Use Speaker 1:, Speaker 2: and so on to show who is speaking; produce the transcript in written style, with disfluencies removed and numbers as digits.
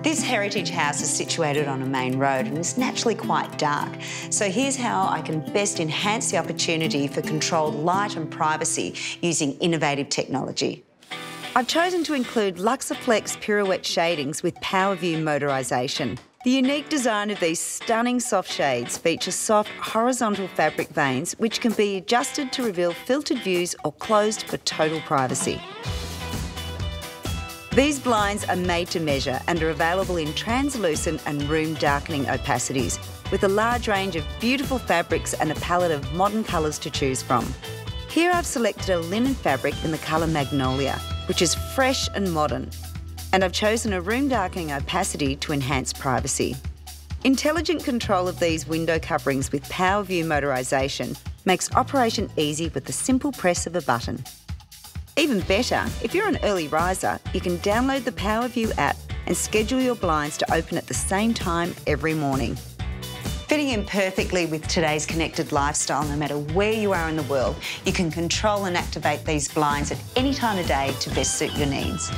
Speaker 1: This heritage house is situated on a main road and is naturally quite dark. So here's how I can best enhance the opportunity for controlled light and privacy using innovative technology. I've chosen to include Luxaflex Pirouette Shadings with PowerView Motorisation. The unique design of these stunning soft shades features soft horizontal fabric veins which can be adjusted to reveal filtered views or closed for total privacy. These blinds are made to measure and are available in translucent and room darkening opacities, with a large range of beautiful fabrics and a palette of modern colours to choose from. Here I've selected a linen fabric in the colour Magnolia, which is fresh and modern, and I've chosen a room darkening opacity to enhance privacy. Intelligent control of these window coverings with PowerView Motorisation makes operation easy with the simple press of a button. Even better, if you're an early riser, you can download the PowerView app and schedule your blinds to open at the same time every morning. Fitting in perfectly with today's connected lifestyle, no matter where you are in the world, you can control and activate these blinds at any time of day to best suit your needs.